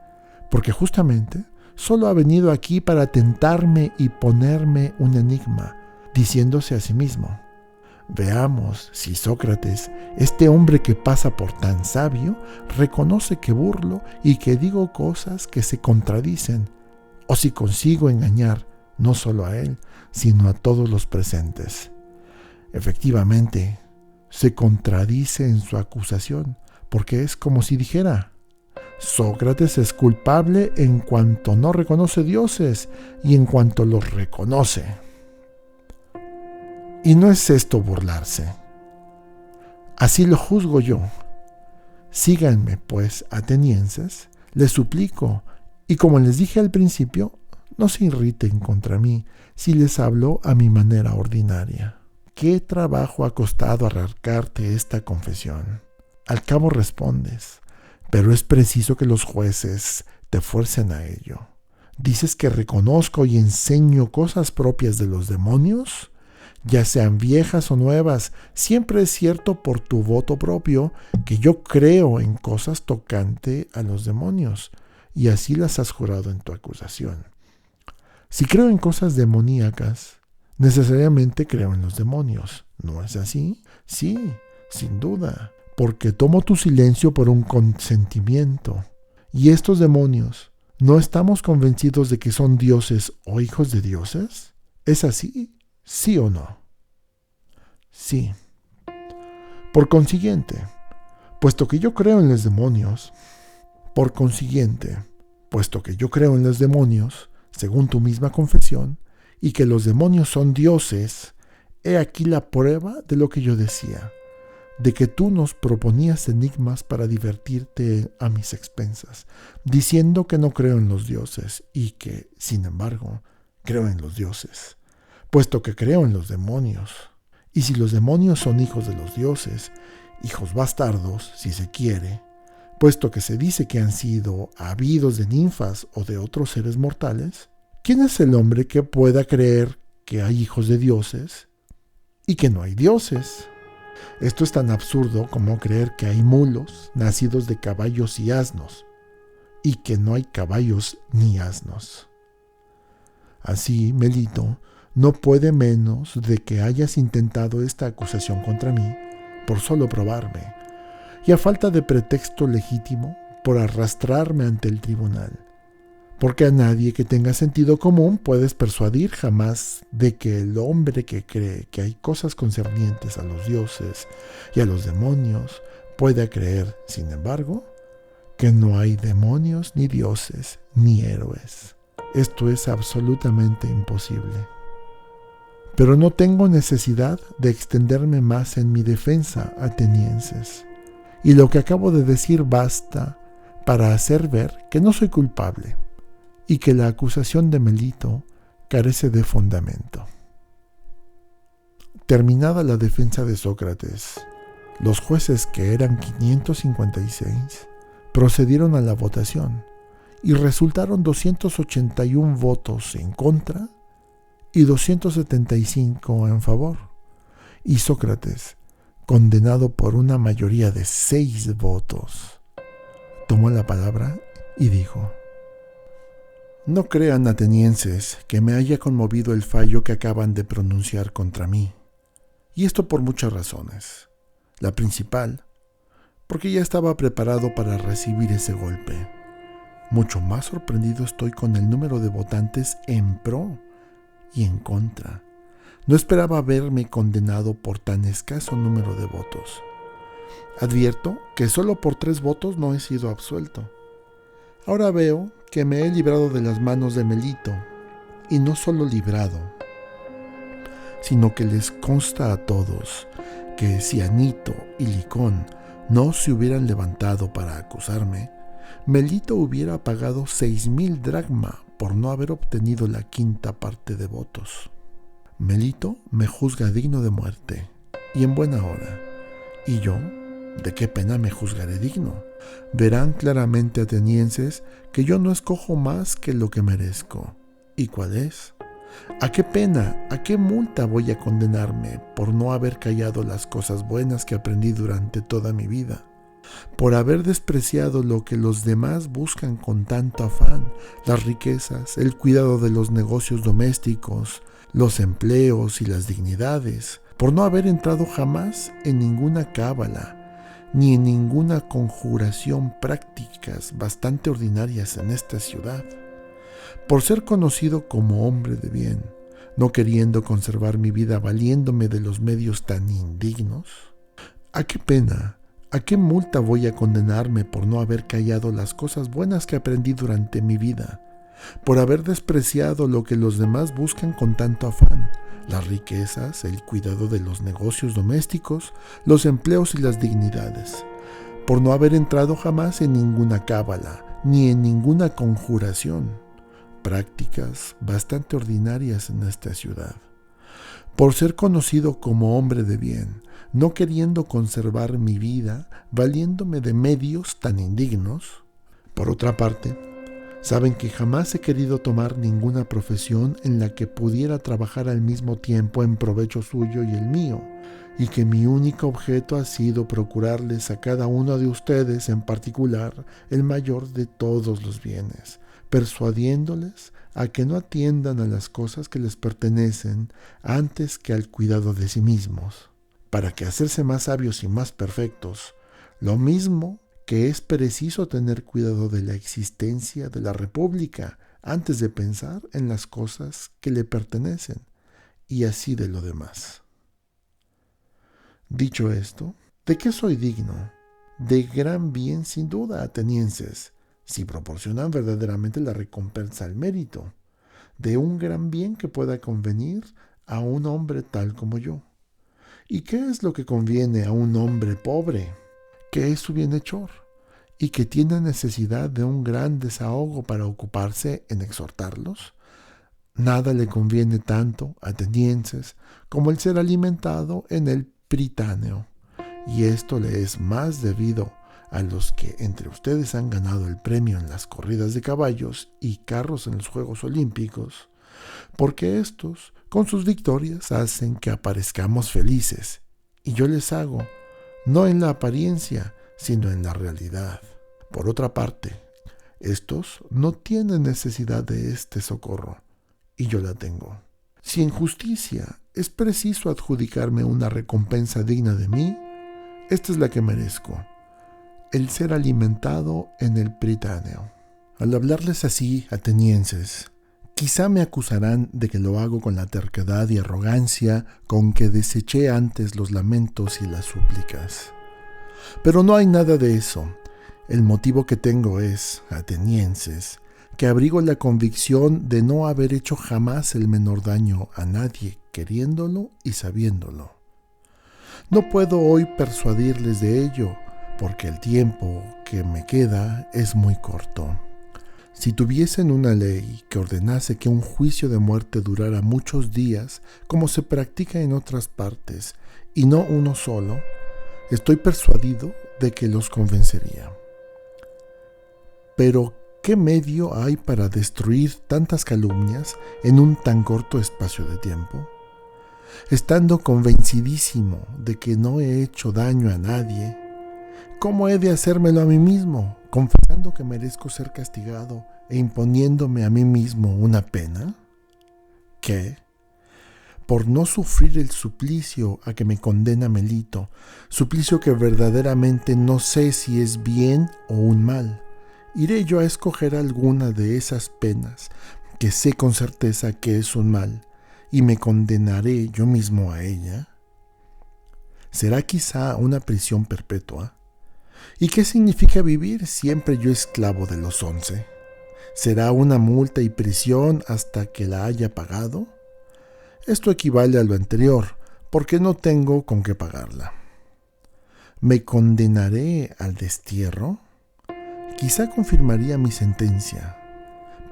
porque justamente solo ha venido aquí para tentarme y ponerme un enigma, diciéndose a sí mismo: veamos si Sócrates, este hombre que pasa por tan sabio, reconoce que burlo y que digo cosas que se contradicen, o si consigo engañar no solo a él, sino a todos los presentes. Efectivamente, se contradice en su acusación, porque es como si dijera: Sócrates es culpable en cuanto no reconoce dioses y en cuanto los reconoce. Y no es esto burlarse. Así lo juzgo yo. Síganme, pues, atenienses, les suplico, y como les dije al principio, no se irriten contra mí si les hablo a mi manera ordinaria. ¿Qué trabajo ha costado arrancarte esta confesión? Al cabo respondes, pero es preciso que los jueces te fuercen a ello. ¿Dices que reconozco y enseño cosas propias de los demonios? Ya sean viejas o nuevas, siempre es cierto por tu voto propio que yo creo en cosas tocante a los demonios, y así las has jurado en tu acusación. Si creo en cosas demoníacas, necesariamente creo en los demonios, ¿no es así? Sí, sin duda, porque tomo tu silencio por un consentimiento. ¿Y estos demonios, no estamos convencidos de que son dioses o hijos de dioses? ¿Es así? ¿Sí o no? Sí. Por consiguiente, puesto que yo creo en los demonios, según tu misma confesión, y que los demonios son dioses, he aquí la prueba de lo que yo decía, de que tú nos proponías enigmas para divertirte a mis expensas, diciendo que no creo en los dioses y que, sin embargo, creo en los dioses, puesto que creo en los demonios. Y si los demonios son hijos de los dioses, hijos bastardos, si se quiere, puesto que se dice que han sido habidos de ninfas o de otros seres mortales, ¿quién es el hombre que pueda creer que hay hijos de dioses y que no hay dioses? Esto es tan absurdo como creer que hay mulos nacidos de caballos y asnos, y que no hay caballos ni asnos. Así, Melito, no puede menos de que hayas intentado esta acusación contra mí por solo probarme, y a falta de pretexto legítimo, por arrastrarme ante el tribunal. Porque a nadie que tenga sentido común puedes persuadir jamás de que el hombre que cree que hay cosas concernientes a los dioses y a los demonios pueda creer, sin embargo, que no hay demonios, ni dioses, ni héroes. Esto es absolutamente imposible. Pero no tengo necesidad de extenderme más en mi defensa, atenienses. Y lo que acabo de decir basta para hacer ver que no soy culpable y que la acusación de Melito carece de fundamento. Terminada la defensa de Sócrates, los jueces, que eran 556, procedieron a la votación y resultaron 281 votos en contra y 275 en favor. Y Sócrates, condenado por una mayoría de 6 votos, tomó la palabra y dijo: No crean, atenienses, que me haya conmovido el fallo que acaban de pronunciar contra mí. Y esto por muchas razones. La principal, porque ya estaba preparado para recibir ese golpe. Mucho más sorprendido estoy con el número de votantes en pro y en contra. No esperaba verme condenado por tan escaso número de votos. Advierto que solo por 3 votos no he sido absuelto. Ahora veo que me he librado de las manos de Melito, y no solo librado, sino que les consta a todos que si Anito y Licón no se hubieran levantado para acusarme, Melito hubiera pagado 6,000 dracma por no haber obtenido la 5ª parte de votos. Melito me juzga digno de muerte, y en buena hora. Y yo, ¿de qué pena me juzgaré digno? Verán claramente, atenienses, que yo no escojo más que lo que merezco. ¿Y cuál es? ¿A qué pena, a qué multa voy a condenarme por no haber callado las cosas buenas que aprendí durante toda mi vida? Por haber despreciado lo que los demás buscan con tanto afán, las riquezas, el cuidado de los negocios domésticos, los empleos y las dignidades, por no haber entrado jamás en ninguna cábala, ni en ninguna conjuración, prácticas bastante ordinarias en esta ciudad, por ser conocido como hombre de bien, no queriendo conservar mi vida valiéndome de los medios tan indignos. ¿A qué pena, a qué multa voy a condenarme por no haber callado las cosas buenas que aprendí durante mi vida, por haber despreciado lo que los demás buscan con tanto afán, las riquezas, el cuidado de los negocios domésticos, los empleos y las dignidades, por no haber entrado jamás en ninguna cábala, ni en ninguna conjuración, prácticas bastante ordinarias en esta ciudad, por ser conocido como hombre de bien, no queriendo conservar mi vida, valiéndome de medios tan indignos. Por otra parte, saben que jamás he querido tomar ninguna profesión en la que pudiera trabajar al mismo tiempo en provecho suyo y el mío, y que mi único objeto ha sido procurarles a cada uno de ustedes en particular el mayor de todos los bienes, persuadiéndoles a que no atiendan a las cosas que les pertenecen antes que al cuidado de sí mismos, para que hacerse más sabios y más perfectos, lo mismo que es preciso tener cuidado de la existencia de la República antes de pensar en las cosas que le pertenecen, y así de lo demás. Dicho esto, ¿de qué soy digno? De gran bien, sin duda, atenienses, si proporcionan verdaderamente la recompensa al mérito, de un gran bien que pueda convenir a un hombre tal como yo. ¿Y qué es lo que conviene a un hombre pobre, que es su bienhechor, y que tiene necesidad de un gran desahogo para ocuparse en exhortarlos? Nada le conviene tanto, atenienses, como el ser alimentado en el Pritáneo, y esto le es más debido a los que entre ustedes han ganado el premio en las corridas de caballos y carros en los Juegos Olímpicos, porque estos, con sus victorias, hacen que aparezcamos felices, y yo les hago, no en la apariencia, sino en la realidad. Por otra parte, estos no tienen necesidad de este socorro, y yo la tengo. Si en justicia es preciso adjudicarme una recompensa digna de mí, esta es la que merezco: el ser alimentado en el Pritáneo. Al hablarles así, atenienses, quizá me acusarán de que lo hago con la terquedad y arrogancia con que deseché antes los lamentos y las súplicas. Pero no hay nada de eso. El motivo que tengo es, atenienses, que abrigo la convicción de no haber hecho jamás el menor daño a nadie, queriéndolo y sabiéndolo. No puedo hoy persuadirles de ello, porque el tiempo que me queda es muy corto. Si tuviesen una ley que ordenase que un juicio de muerte durara muchos días, como se practica en otras partes, y no uno solo, estoy persuadido de que los convencería. Pero, ¿qué medio hay para destruir tantas calumnias en un tan corto espacio de tiempo? Estando convencidísimo de que no he hecho daño a nadie, ¿cómo he de hacérmelo a mí mismo, confesando que merezco ser castigado e imponiéndome a mí mismo una pena? ¿Qué? Por no sufrir el suplicio a que me condena Melito, suplicio que verdaderamente no sé si es bien o un mal, ¿iré yo a escoger alguna de esas penas que sé con certeza que es un mal y me condenaré yo mismo a ella? ¿Será quizá una prisión perpetua? ¿Y qué significa vivir siempre yo esclavo de los 11? ¿Será una multa y prisión hasta que la haya pagado? Esto equivale a lo anterior, porque no tengo con qué pagarla. ¿Me condenaré al destierro? Quizá confirmaría mi sentencia,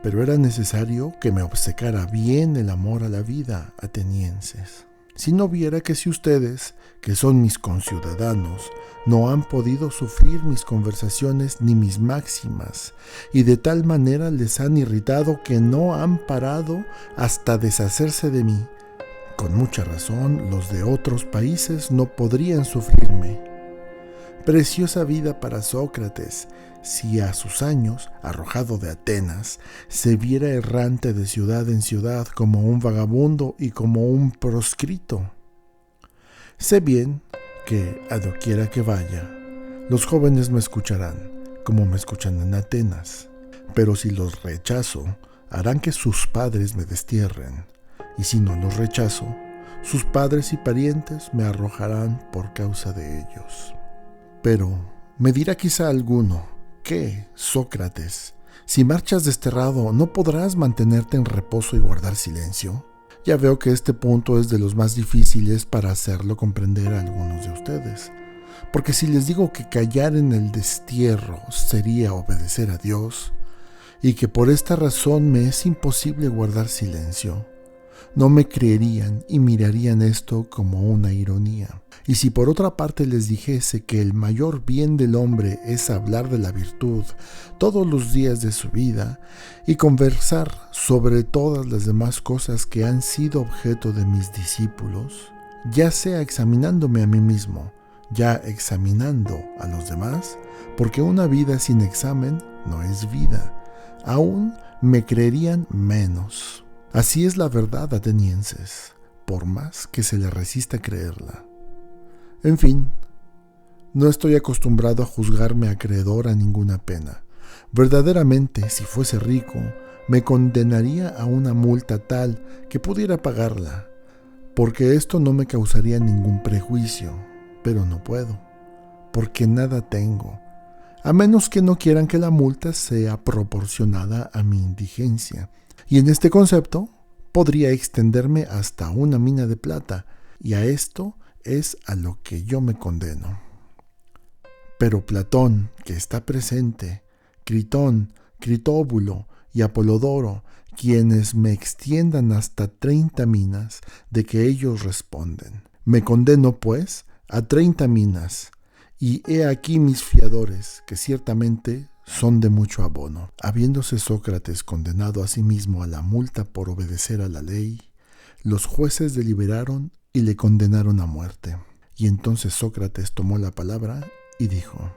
pero era necesario que me obcecara bien el amor a la vida, atenienses. Si no viera que si ustedes, que son mis conciudadanos, no han podido sufrir mis conversaciones ni mis máximas, y de tal manera les han irritado que no han parado hasta deshacerse de mí, con mucha razón los de otros países no podrían sufrirme. Preciosa vida para Sócrates, si a sus años, arrojado de Atenas, se viera errante de ciudad en ciudad como un vagabundo y como un proscrito. Sé bien que, a doquiera que vaya, los jóvenes me escucharán, como me escuchan en Atenas, pero si los rechazo, harán que sus padres me destierren, y si no los rechazo, sus padres y parientes me arrojarán por causa de ellos. Pero me dirá quizá alguno: ¿qué, Sócrates? Si marchas desterrado, ¿no podrás mantenerte en reposo y guardar silencio? Ya veo que este punto es de los más difíciles para hacerlo comprender a algunos de ustedes. Porque si les digo que callar en el destierro sería obedecer a Dios, y que por esta razón me es imposible guardar silencio, no me creerían y mirarían esto como una ironía. Y si por otra parte les dijese que el mayor bien del hombre es hablar de la virtud todos los días de su vida y conversar sobre todas las demás cosas que han sido objeto de mis discípulos, ya sea examinándome a mí mismo, ya examinando a los demás, porque una vida sin examen no es vida, aún me creerían menos. Así es la verdad, atenienses, por más que se le resista creerla. En fin, no estoy acostumbrado a juzgarme acreedor a ninguna pena. Verdaderamente, si fuese rico, me condenaría a una multa tal que pudiera pagarla, porque esto no me causaría ningún prejuicio, pero no puedo, porque nada tengo, a menos que no quieran que la multa sea proporcionada a mi indigencia. Y en este concepto podría extenderme hasta una mina de plata, y a esto es a lo que yo me condeno. Pero Platón, que está presente, Critón, Critóbulo y Apolodoro, quienes me extiendan hasta 30 minas, de que ellos responden. Me condeno, pues, a 30 minas, y he aquí mis fiadores, que ciertamente son de mucho abono. Habiéndose Sócrates condenado a sí mismo a la multa por obedecer a la ley, los jueces deliberaron y le condenaron a muerte. Y entonces Sócrates tomó la palabra y dijo: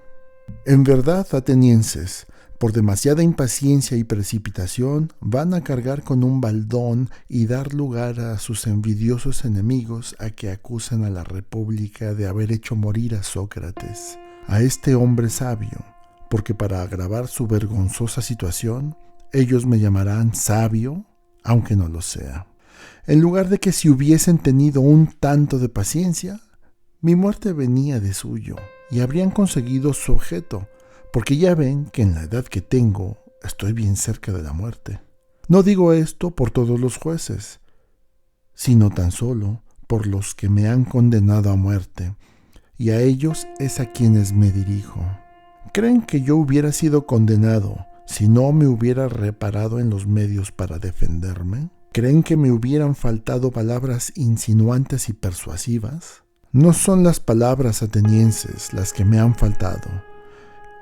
En verdad, atenienses, por demasiada impaciencia y precipitación, van a cargar con un baldón y dar lugar a sus envidiosos enemigos a que acusen a la República de haber hecho morir a Sócrates, a este hombre sabio, porque para agravar su vergonzosa situación, ellos me llamarán sabio, aunque no lo sea. En lugar de que si hubiesen tenido un tanto de paciencia, mi muerte venía de suyo y habrían conseguido su objeto, porque ya ven que en la edad que tengo estoy bien cerca de la muerte. No digo esto por todos los jueces, sino tan solo por los que me han condenado a muerte, y a ellos es a quienes me dirijo. ¿Creen que yo hubiera sido condenado si no me hubiera reparado en los medios para defenderme? ¿Creen que me hubieran faltado palabras insinuantes y persuasivas? No son las palabras atenienses las que me han faltado.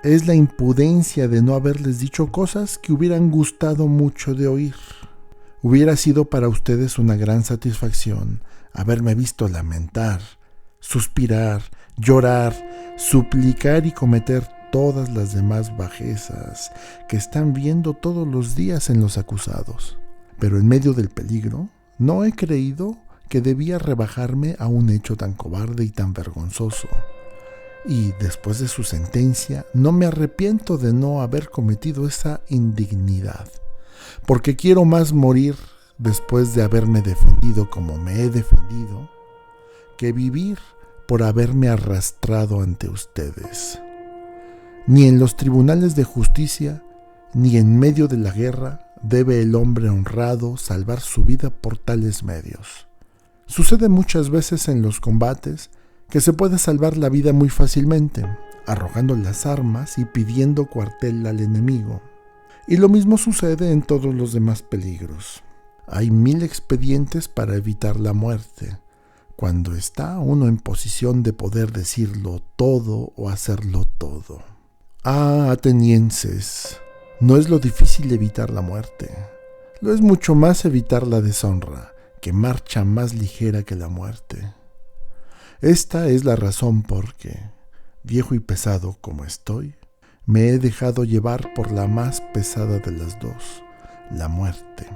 Es la impudencia de no haberles dicho cosas que hubieran gustado mucho de oír. Hubiera sido para ustedes una gran satisfacción haberme visto lamentar, suspirar, llorar, suplicar y cometer todas las demás bajezas que están viendo todos los días en los acusados. Pero en medio del peligro, no he creído que debía rebajarme a un hecho tan cobarde y tan vergonzoso. Y después de su sentencia, no me arrepiento de no haber cometido esa indignidad, porque quiero más morir después de haberme defendido como me he defendido, que vivir por haberme arrastrado ante ustedes. Ni en los tribunales de justicia, ni en medio de la guerra, debe el hombre honrado salvar su vida por tales medios. Sucede muchas veces en los combates que se puede salvar la vida muy fácilmente, arrojando las armas y pidiendo cuartel al enemigo. Y lo mismo sucede en todos los demás peligros. Hay 1000 expedientes para evitar la muerte, cuando está uno en posición de poder decirlo todo o hacerlo todo. Ah, atenienses, no es lo difícil evitar la muerte. Lo es mucho más evitar la deshonra, que marcha más ligera que la muerte. Esta es la razón por que, viejo y pesado como estoy, me he dejado llevar por la más pesada de las dos, la muerte,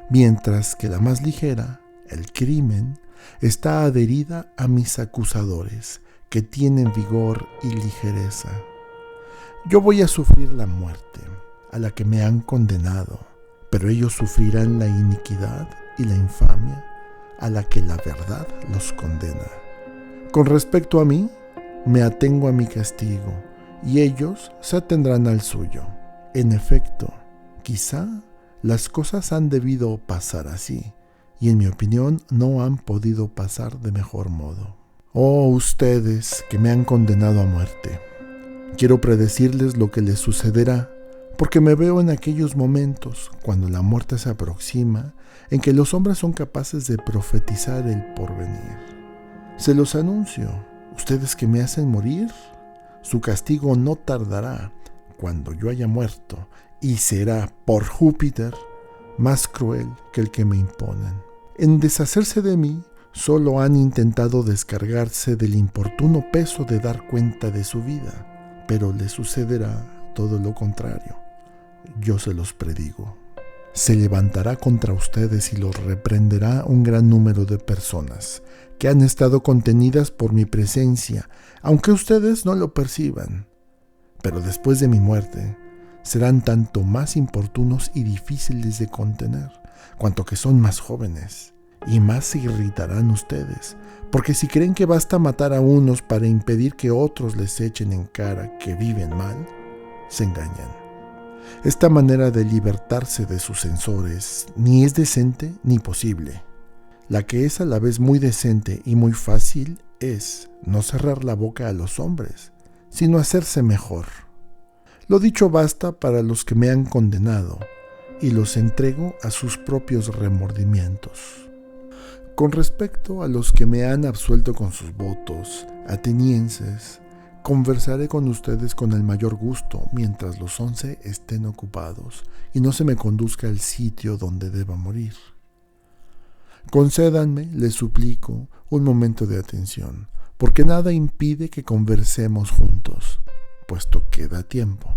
mientras que la más ligera, el crimen, está adherida a mis acusadores, que tienen vigor y ligereza. Yo voy a sufrir la muerte, a la que me han condenado, pero ellos sufrirán la iniquidad y la infamia, a la que la verdad los condena. Con respecto a mí, me atengo a mi castigo, y ellos se atendrán al suyo. En efecto, quizá las cosas han debido pasar así, y en mi opinión no han podido pasar de mejor modo. Oh, ustedes que me han condenado a muerte, quiero predecirles lo que les sucederá, porque me veo en aquellos momentos, cuando la muerte se aproxima, en que los hombres son capaces de profetizar el porvenir. Se los anuncio, ustedes que me hacen morir, su castigo no tardará cuando yo haya muerto, y será, por Júpiter, más cruel que el que me imponen. En deshacerse de mí, solo han intentado descargarse del importuno peso de dar cuenta de su vida, pero les sucederá todo lo contrario. Yo se los predigo. Se levantará contra ustedes y los reprenderá un gran número de personas que han estado contenidas por mi presencia, aunque ustedes no lo perciban. Pero después de mi muerte, serán tanto más importunos y difíciles de contener, cuanto que son más jóvenes, y más se irritarán ustedes, porque si creen que basta matar a unos para impedir que otros les echen en cara que viven mal, se engañan. Esta manera de libertarse de sus censores ni es decente ni posible. La que es a la vez muy decente y muy fácil es no cerrar la boca a los hombres, sino hacerse mejor. Lo dicho basta para los que me han condenado, y los entrego a sus propios remordimientos. Con respecto a los que me han absuelto con sus votos, atenienses, conversaré con ustedes con el mayor gusto mientras los 11 estén ocupados y no se me conduzca al sitio donde deba morir. Concédanme, les suplico, un momento de atención, porque nada impide que conversemos juntos. puesto que da tiempo.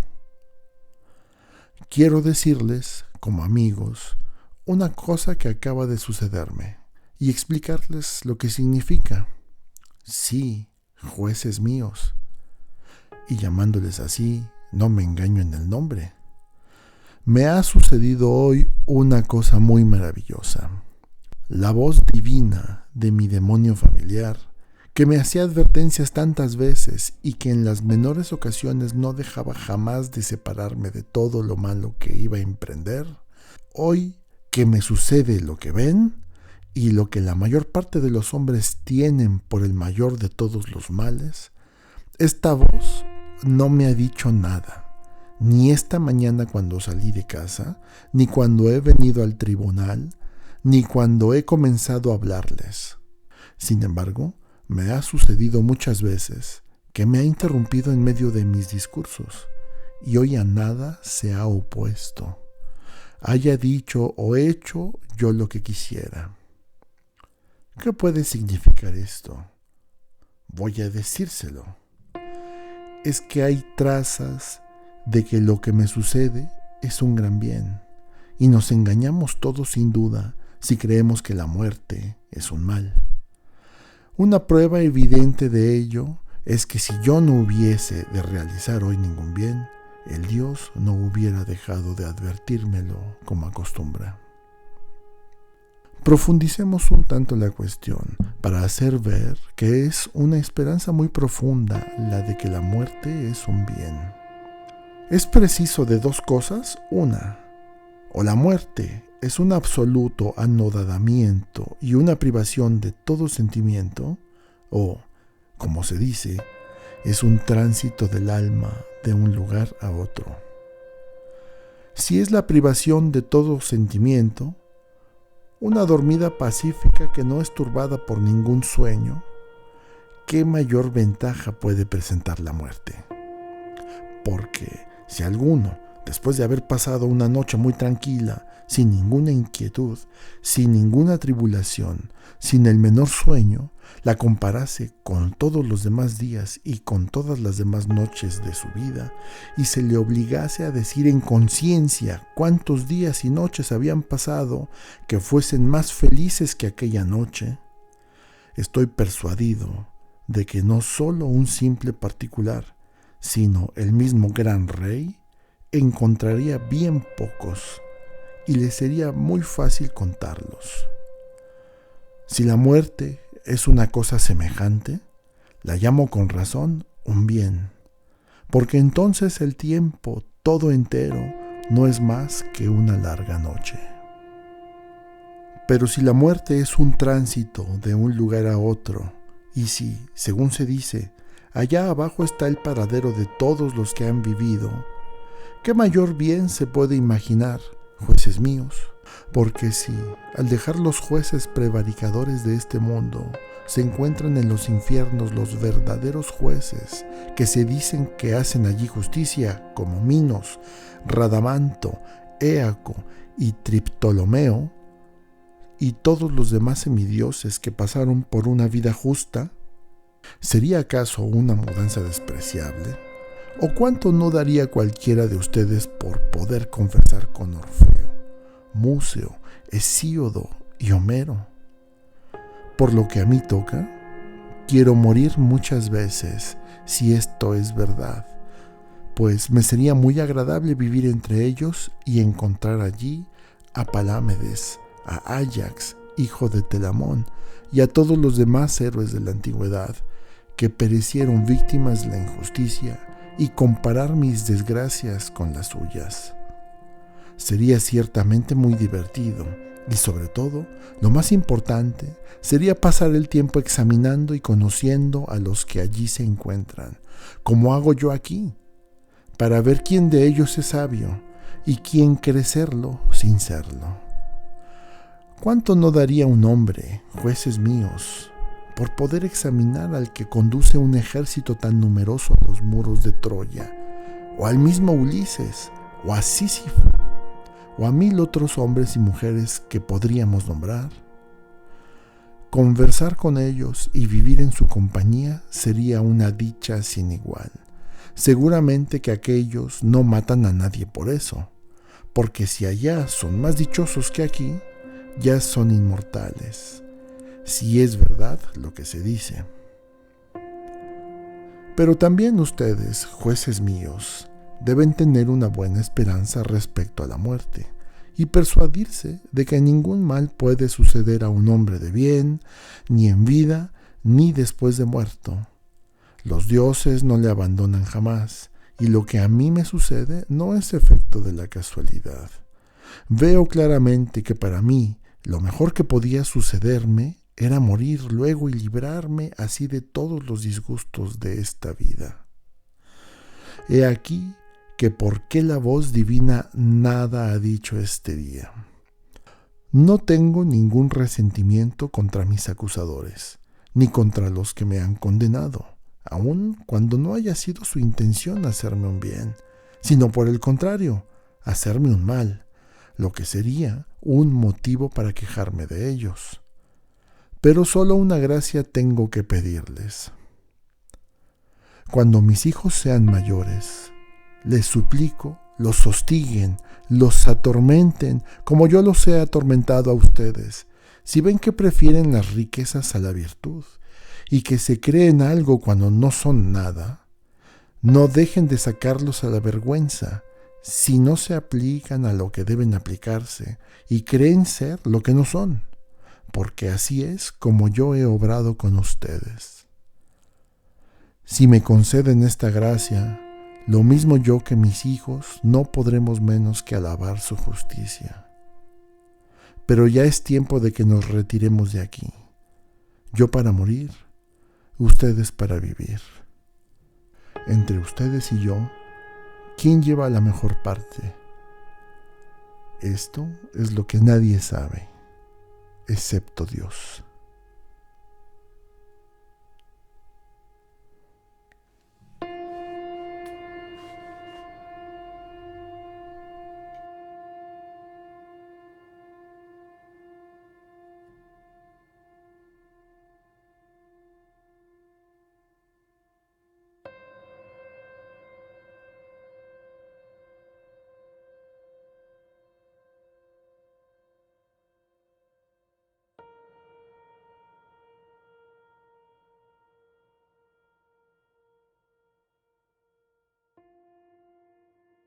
Quiero decirles, como amigos, una cosa que acaba de sucederme y explicarles lo que significa. Sí, jueces míos. Y llamándoles así, no me engaño en el nombre. Me ha sucedido hoy una cosa muy maravillosa. La voz divina de mi demonio familiar, que me hacía advertencias tantas veces y que en las menores ocasiones no dejaba jamás de separarme de todo lo malo que iba a emprender, hoy que me sucede lo que ven y lo que la mayor parte de los hombres tienen por el mayor de todos los males, esta voz no me ha dicho nada, ni esta mañana cuando salí de casa, ni cuando he venido al tribunal, ni cuando he comenzado a hablarles. Sin embargo, me ha sucedido muchas veces que me ha interrumpido en medio de mis discursos y hoy a nada se ha opuesto, haya dicho o hecho yo lo que quisiera. ¿Qué puede significar esto? Voy a decírselo. Es que hay trazas de que lo que me sucede es un gran bien, y nos engañamos todos sin duda si creemos que la muerte es un mal. Una prueba evidente de ello es que si yo no hubiese de realizar hoy ningún bien, el Dios no hubiera dejado de advertírmelo como acostumbra. Profundicemos un tanto la cuestión para hacer ver que es una esperanza muy profunda la de que la muerte es un bien. Es preciso de dos cosas, una, o la muerte es un absoluto anodadamiento y una privación de todo sentimiento, o, como se dice, es un tránsito del alma de un lugar a otro. Si es la privación de todo sentimiento, una dormida pacífica que no es turbada por ningún sueño, ¿qué mayor ventaja puede presentar la muerte? Porque si alguno, después de haber pasado una noche muy tranquila, sin ninguna inquietud, sin ninguna tribulación, sin el menor sueño, la comparase con todos los demás días y con todas las demás noches de su vida, y se le obligase a decir en conciencia cuántos días y noches habían pasado que fuesen más felices que aquella noche, estoy persuadido de que no solo un simple particular, sino el mismo gran rey, encontraría bien pocos y le sería muy fácil contarlos. Si la muerte es una cosa semejante, la llamo con razón un bien, porque entonces el tiempo todo entero no es más que una larga noche. Pero si la muerte es un tránsito de un lugar a otro, y si, según se dice, allá abajo está el paradero de todos los que han vivido, ¿qué mayor bien se puede imaginar, jueces míos? Porque si, al dejar los jueces prevaricadores de este mundo, se encuentran en los infiernos los verdaderos jueces que se dicen que hacen allí justicia, como Minos, Radamanto, Éaco y Triptolomeo, y todos los demás semidioses que pasaron por una vida justa, ¿sería acaso una mudanza despreciable? ¿O cuánto no daría cualquiera de ustedes por poder conversar con Orfeo, Museo, Hesíodo y Homero? Por lo que a mí toca, quiero morir muchas veces si esto es verdad, pues me sería muy agradable vivir entre ellos y encontrar allí a Palámedes, a Áyax, hijo de Telamón, y a todos los demás héroes de la antigüedad que perecieron víctimas de la injusticia, y comparar mis desgracias con las suyas. Sería ciertamente muy divertido y, sobre todo, lo más importante sería pasar el tiempo examinando y conociendo a los que allí se encuentran, como hago yo aquí, para ver quién de ellos es sabio y quién cree serlo sin serlo. ¿Cuánto no daría un hombre, jueces míos, por poder examinar al que conduce un ejército tan numeroso a los muros de Troya, o al mismo Ulises, o a Sísifo, o a 1000 otros hombres y mujeres que podríamos nombrar? Conversar con ellos y vivir en su compañía sería una dicha sin igual, Seguramente que aquellos no matan a nadie por eso, porque si allá son más dichosos que aquí, ya son inmortales, si es verdad lo que se dice. Pero también ustedes, jueces míos, deben tener una buena esperanza respecto a la muerte y persuadirse de que ningún mal puede suceder a un hombre de bien, ni en vida, ni después de muerto. Los dioses no le abandonan jamás, y lo que a mí me sucede no es efecto de la casualidad. Veo claramente que para mí lo mejor que podía sucederme era morir luego y librarme así de todos los disgustos de esta vida. He aquí que por qué la voz divina nada ha dicho este día. No tengo ningún resentimiento contra mis acusadores, ni contra los que me han condenado, aun cuando no haya sido su intención hacerme un bien, sino por el contrario, hacerme un mal, lo que sería un motivo para quejarme de ellos. Pero solo una gracia tengo que pedirles. Cuando mis hijos sean mayores, les suplico, los hostiguen, los atormenten, como yo los he atormentado a ustedes, si ven que prefieren las riquezas a la virtud, y que se creen algo cuando no son nada, no dejen de sacarlos a la vergüenza, si no se aplican a lo que deben aplicarse, y creen ser lo que no son, porque así es como yo he obrado con ustedes. Si me conceden esta gracia, lo mismo yo que mis hijos, no podremos menos que alabar su justicia. Pero ya es tiempo de que nos retiremos de aquí. Yo para morir, ustedes para vivir. Entre ustedes y yo, ¿quién lleva la mejor parte? Esto es lo que nadie sabe, excepto Dios.